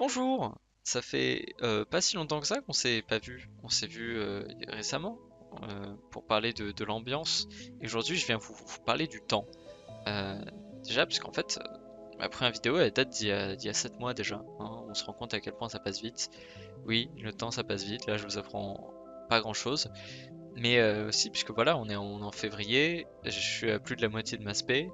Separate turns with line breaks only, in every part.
Bonjour! Ça fait pas si longtemps que ça qu'on s'est pas vu. On s'est vu récemment pour parler de l'ambiance. Et aujourd'hui, je viens vous parler du temps. Euh, Déjà, parce qu'en fait, ma première vidéo, elle date d'il y a 7 mois déjà, hein. On se rend compte à quel point ça passe vite. Oui, le temps, ça passe vite. Là, je vous apprends pas grand-chose. Mais aussi, puisque voilà, on est en février. Je suis à plus de la moitié de ma spé.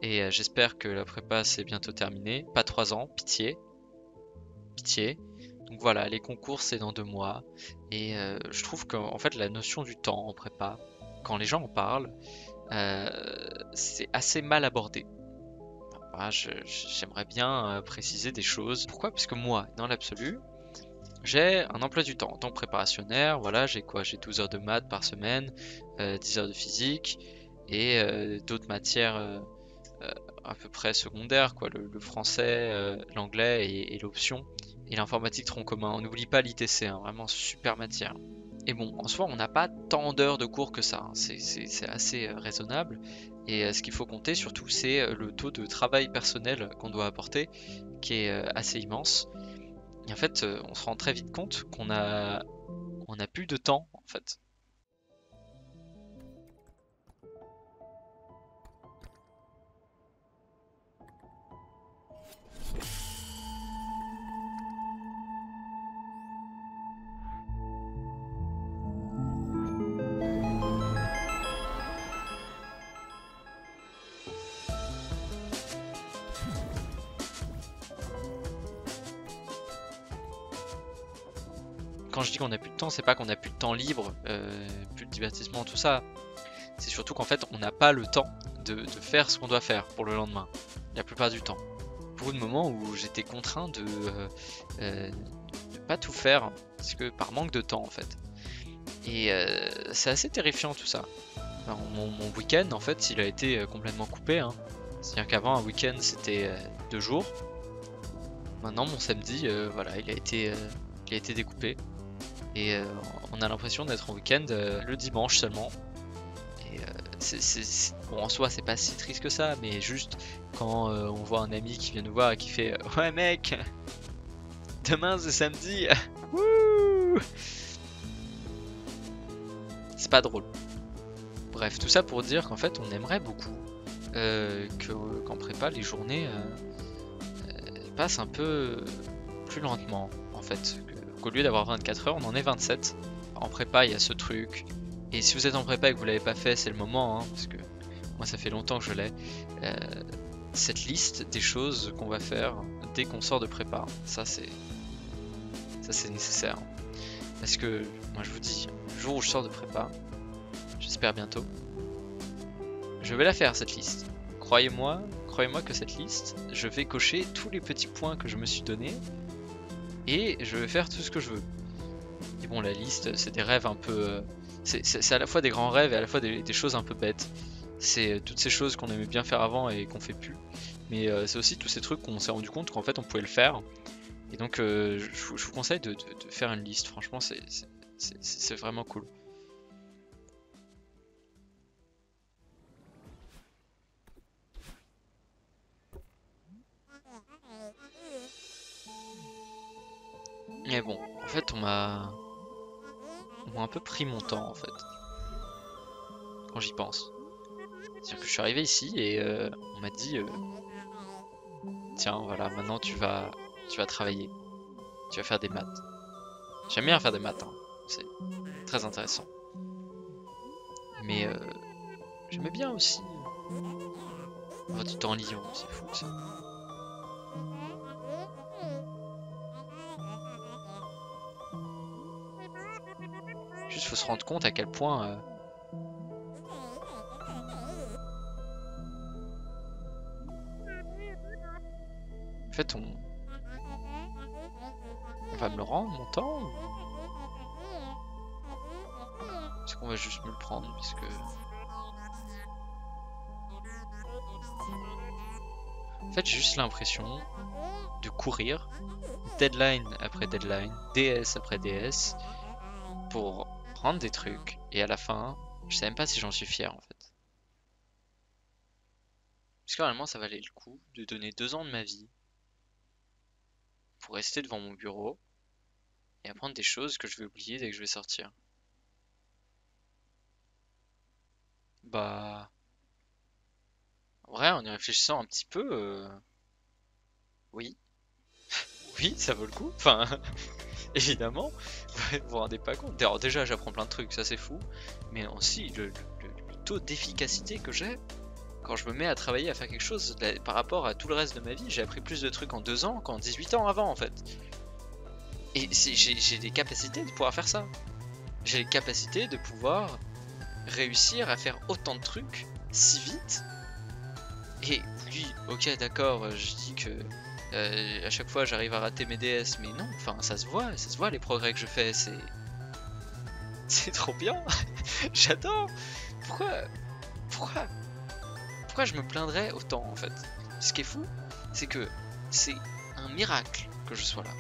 Et j'espère que la prépa, c'est bientôt terminé. Pas 3 ans, pitié. Pitié. Donc voilà, les concours c'est dans 2 mois. Et je trouve qu'en fait la notion du temps en prépa, quand les gens en parlent, euh, c'est assez mal abordé. Voilà, j'aimerais bien préciser des choses. Pourquoi? Parce que moi, dans l'absolu, j'ai un emploi du temps en tant que préparationnaire. Voilà, j'ai quoi? J'ai 12 heures de maths par semaine, 10 heures de physique et d'autres matières euh, à peu près secondaires, quoi, le français, l'anglais et l'option. Et l'informatique tronc commun. On n'oublie pas l'ITC, hein, vraiment super matière. Et bon, en soi, on n'a pas tant d'heures de cours que ça, hein. C'est assez raisonnable. Et ce qu'il faut compter surtout, c'est le taux de travail personnel qu'on doit apporter, qui est assez immense. Et en fait, on se rend très vite compte on a plus de temps, en fait. Quand je dis qu'on a plus de temps, c'est pas qu'on a plus de temps libre, plus de divertissement, tout ça. C'est surtout qu'en fait, on n'a pas le temps de faire ce qu'on doit faire pour le lendemain, la plupart du temps. Pour le moment où j'étais contraint de pas tout faire, parce que par manque de temps en fait. Et c'est assez terrifiant tout ça. Alors, mon week-end en fait, il a été complètement coupé, hein. C'est-à-dire qu'avant un week-end c'était 2 jours. Maintenant mon samedi, voilà, il a été découpé. Et on a l'impression d'être en week-end le dimanche seulement. Et bon, en soi, c'est pas si triste que ça, mais juste quand on voit un ami qui vient nous voir et qui fait ouais, mec, demain c'est samedi, wouh, c'est pas drôle. Bref, tout ça pour dire qu'en fait, on aimerait beaucoup qu'en prépa, les journées passent un peu plus lentement, en fait. Qu'au lieu d'avoir 24 heures, on en est 27. En prépa, il y a ce truc. Et si vous êtes en prépa et que vous l'avez pas fait, c'est le moment, hein, parce que moi, ça fait longtemps que je l'ai. Euh, cette liste des choses qu'on va faire dès qu'on sort de prépa, ça c'est nécessaire. Parce que moi, je vous dis, le jour où je sors de prépa, j'espère bientôt, je vais la faire cette liste. Croyez-moi que cette liste, je vais cocher tous les petits points que je me suis donnés et je vais faire tout ce que je veux. Et bon, la liste, c'est des rêves un peu. C'est à la fois des grands rêves et à la fois des choses un peu bêtes. C'est toutes ces choses qu'on aimait bien faire avant et qu'on fait plus. Mais c'est aussi tous ces trucs qu'on s'est rendu compte qu'en fait on pouvait le faire. Et donc je vous conseille de faire une liste. Franchement, c'est vraiment cool. Mais bon, en fait, on m'a un peu pris mon temps en fait, quand j'y pense. C'est-à-dire que je suis arrivé ici et on m'a dit tiens, voilà, maintenant tu vas travailler, tu vas faire des maths. J'aime bien faire des maths, hein. C'est très intéressant. Mais j'aimais bien aussi avoir du temps libre, c'est fou ça. Juste faut se rendre compte à quel point en fait on va me le rendre mon temps ou est-ce qu'on va juste me le prendre parce que en fait j'ai juste l'impression de courir deadline après deadline, DS après DS pour prendre des trucs et à la fin je sais même pas si j'en suis fier en fait. Parce que réellement ça valait le coup de donner 2 ans de ma vie pour rester devant mon bureau et apprendre des choses que je vais oublier dès que je vais sortir. Bah, en vrai, en y réfléchissant un petit peu, oui, oui, ça vaut le coup. Enfin, évidemment, vous vous rendez pas compte. Alors déjà, j'apprends plein de trucs, ça c'est fou, mais aussi le taux d'efficacité que j'ai quand je me mets à travailler, à faire quelque chose, par rapport à tout le reste de ma vie. J'ai appris plus de trucs en 2 ans qu'en 18 ans avant, en fait. Et j'ai des capacités de pouvoir faire ça. J'ai les capacités de pouvoir réussir à faire autant de trucs si vite. Et oui, ok, d'accord, je dis que à chaque fois j'arrive à rater mes DS, mais non, enfin ça se voit les progrès que je fais, c'est trop bien. J'adore. Pourquoi, pourquoi, pourquoi je me plaindrais autant en fait? Ce qui est fou, c'est que c'est un miracle que je sois là.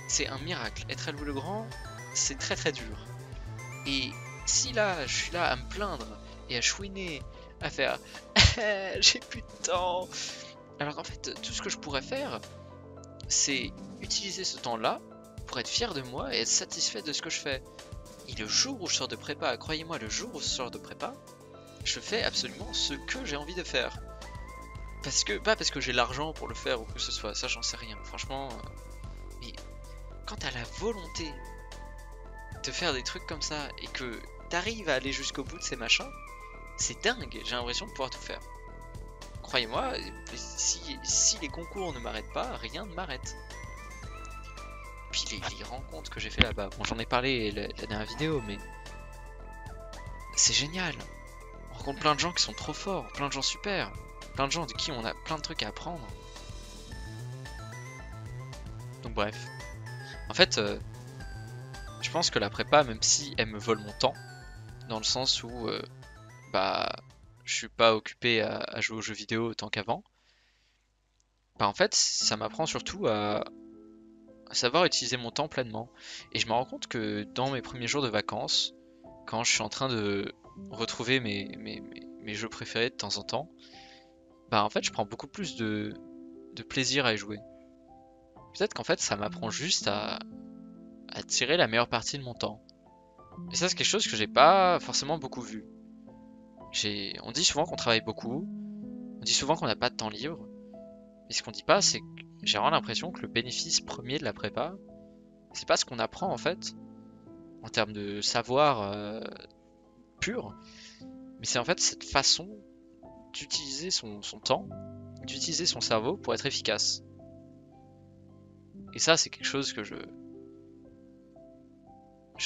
C'est un miracle. Être à Louis le Grand, c'est très très dur. Et si là, je suis là à me plaindre et à chouiner, à faire j'ai plus de temps, alors qu'en fait, tout ce que je pourrais faire, c'est utiliser ce temps-là pour être fier de moi et être satisfait de ce que je fais. Et le jour où je sors de prépa, croyez-moi, le jour où je sors de prépa, je fais absolument ce que j'ai envie de faire. Pas parce que j'ai l'argent pour le faire ou que ce soit, ça j'en sais rien, franchement. Mais quand t'as la volonté de faire des trucs comme ça et que t'arrives à aller jusqu'au bout de ces machins, c'est dingue, j'ai l'impression de pouvoir tout faire. Croyez-moi, si les concours ne m'arrêtent pas, rien ne m'arrête. Puis les rencontres que j'ai fait là-bas, bon j'en ai parlé la dernière vidéo, mais c'est génial. On rencontre plein de gens qui sont trop forts, plein de gens super, plein de gens de qui on a plein de trucs à apprendre. Donc bref. En fait, je pense que la prépa, même si elle me vole mon temps, dans le sens où bah je suis pas occupé à jouer aux jeux vidéo autant qu'avant, bah en fait ça m'apprend surtout à savoir utiliser mon temps pleinement. Et je me rends compte que dans mes premiers jours de vacances, quand je suis en train de retrouver mes jeux préférés de temps en temps, bah en fait je prends beaucoup plus de plaisir à y jouer. Peut-être qu'en fait ça m'apprend juste à tirer la meilleure partie de mon temps. Et ça c'est quelque chose que j'ai pas forcément beaucoup vu. On dit souvent qu'on travaille beaucoup, on dit souvent qu'on n'a pas de temps libre, mais ce qu'on dit pas, c'est que j'ai vraiment l'impression que le bénéfice premier de la prépa, c'est pas ce qu'on apprend en fait, en termes de savoir pur, mais c'est en fait cette façon d'utiliser son temps, d'utiliser son cerveau pour être efficace. Et ça, c'est quelque chose que je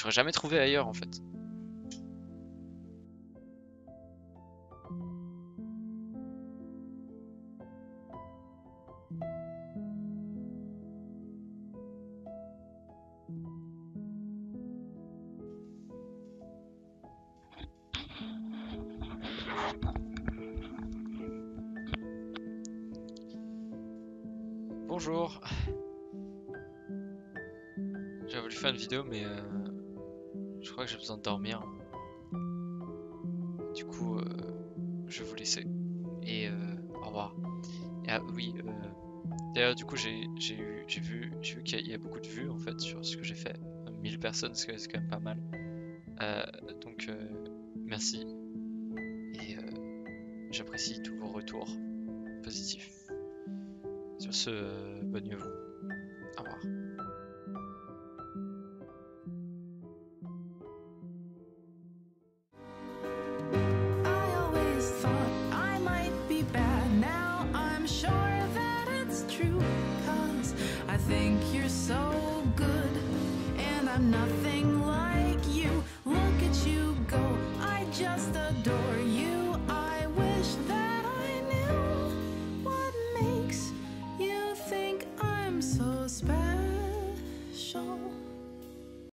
n'aurais jamais trouvé ailleurs en fait. Bonjour. J'ai voulu faire une vidéo, mais je crois que j'ai besoin de dormir. Du coup, je vais vous laisser. Et au revoir. Et, ah oui, d'ailleurs, du coup, j'ai vu qu'il y a beaucoup de vues en fait sur ce que j'ai fait. 1000 personnes, c'est quand même pas mal. Donc, merci. Et j'apprécie tous vos retours positifs. Sur ce, bonne nuit à vous. Au revoir.
Think you're so good, and I'm nothing like you. Look at you go, I just adore you. I wish that I knew what makes you think I'm so special.